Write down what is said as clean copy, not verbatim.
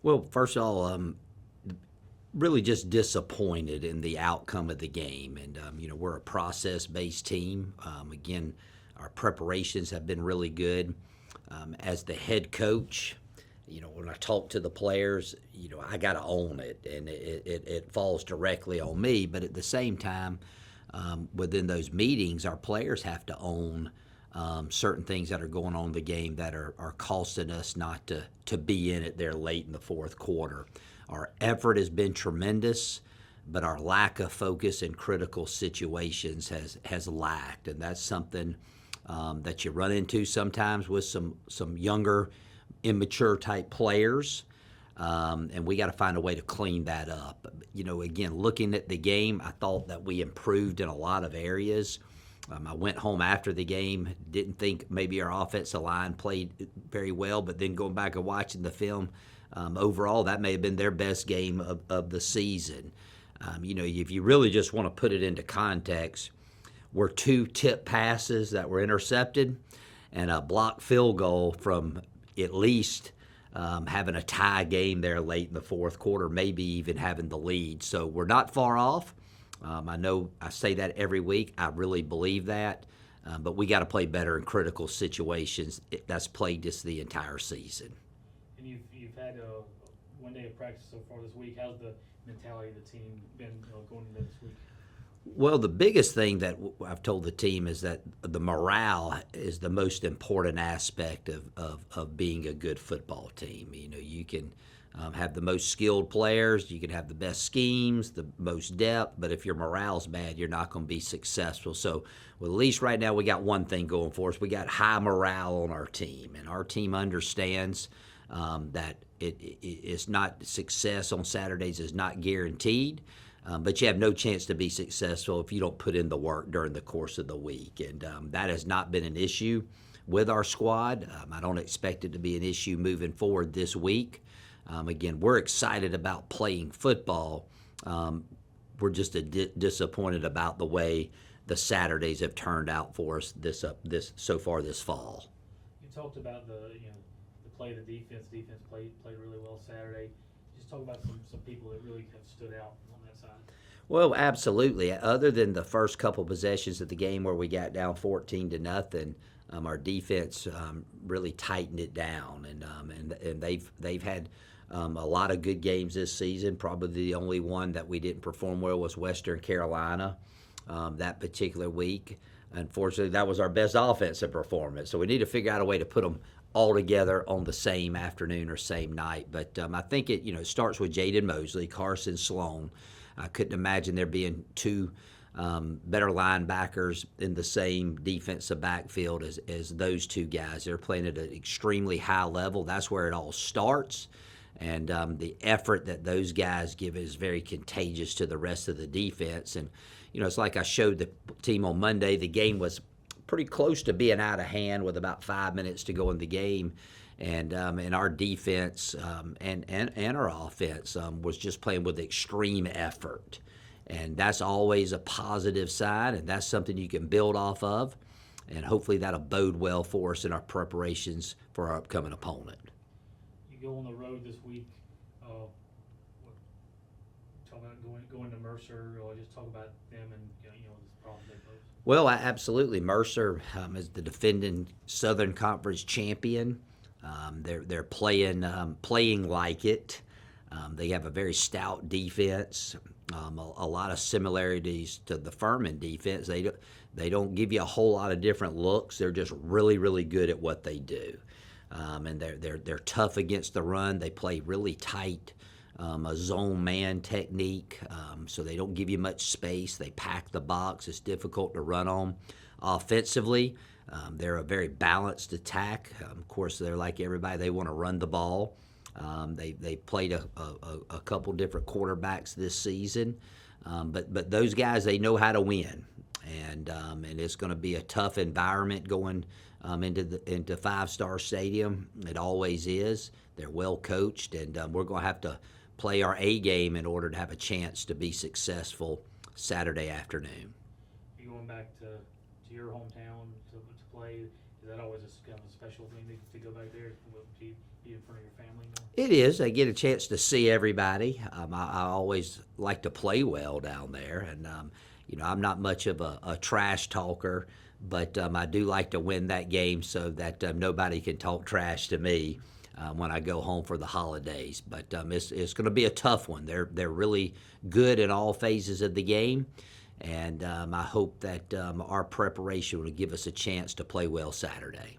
Well, first of all, really just disappointed in the outcome of the game. And, we're a process based team. Again, our preparations have been really good. As the head coach, when I talk to the players, I got to own it, and it falls directly on me. But at the same time, within those meetings, our players have to own certain things that are going on in the game that are costing us not to be in it there late in the fourth quarter. Our effort has been tremendous, but our lack of focus in critical situations has lacked, and that's something that you run into sometimes with some younger, immature type players. And we got to find a way to clean that up. Again, looking at the game, I thought that we improved in a lot of areas. I went home after the game, didn't think maybe our offensive line played very well, but then going back and watching the film, overall, that may have been their best game of the season. If you really just want to put it into context, were two tip passes that were intercepted and a blocked field goal from at least having a tie game there late in the fourth quarter, maybe even having the lead. So we're not far off. I know I say that every week. I really believe that. But we got to play better in critical situations. That's plagued us the entire season. And you've had one day of practice so far this week. How's the mentality of the team been going into this week? Well, the biggest thing that I've told the team is that the morale is the most important aspect of being a good football team. You can have the most skilled players, you can have the best schemes, the most depth, but if your morale's bad, you're not going to be successful. So, well, at least right now we got one thing going for us. We got high morale on our team, and our team understands that it's not success on Saturdays is not guaranteed. But you have no chance to be successful if you don't put in the work during the course of the week. And that has not been an issue with our squad. I don't expect it to be an issue moving forward this week. Again, we're excited about playing football. We're just disappointed about the way the Saturdays have turned out for us this so far this fall. You talked about the play of the defense. Defense played really well Saturday. Just talk about some people that really have stood out on that side. Well, absolutely. Other than the first couple possessions of the game where we got down 14-0, our defense really tightened it down, and they've had a lot of good games this season. Probably the only one that we didn't perform well was Western Carolina that particular week. Unfortunately, that was our best offensive performance. So we need to figure out a way to put them all together on the same afternoon or same night. But I think it starts with Jaden Mosley, Carson Sloan. I couldn't imagine there being two better linebackers in the same defensive backfield as those two guys. They're playing at an extremely high level. That's where it all starts. And the effort that those guys give is very contagious to the rest of the defense. And, it's like I showed the team on Monday. The game was pretty close to being out of hand with about 5 minutes to go in the game. And our defense and our offense was just playing with extreme effort. And that's always a positive sign, and that's something you can build off of. And hopefully that'll bode well for us in our preparations for our upcoming opponent. You go on the road this week. Talk about going to Mercer, or just talk about them and this problem they pose. Well, absolutely. Mercer is the defending Southern Conference champion. They're playing like it. They have a very stout defense. A lot of similarities to the Furman defense. They don't give you a whole lot of different looks. They're just really, really good at what they do. And they're tough against the run. They play really tight, a zone man technique, so they don't give you much space. They pack the box. It's difficult to run on. Offensively, they're a very balanced attack. Of course, they're like everybody. They want to run the ball. They played a couple different quarterbacks this season, but those guys, they know how to win, and it's going to be a tough environment going into Five Star Stadium. It always is. They're well coached, and we're going to have to play our A game in order to have a chance to be successful Saturday afternoon. You going back to your hometown to play? Is that always kind of a special thing to go back there? Do you be in front of your family more? It is. I get a chance to see everybody. I always like to play well down there, and I'm not much of a trash talker, but I do like to win that game so that nobody can talk trash to me when I go home for the holidays. But it's going to be a tough one. They're really good in all phases of the game, and I hope that our preparation will give us a chance to play well Saturday.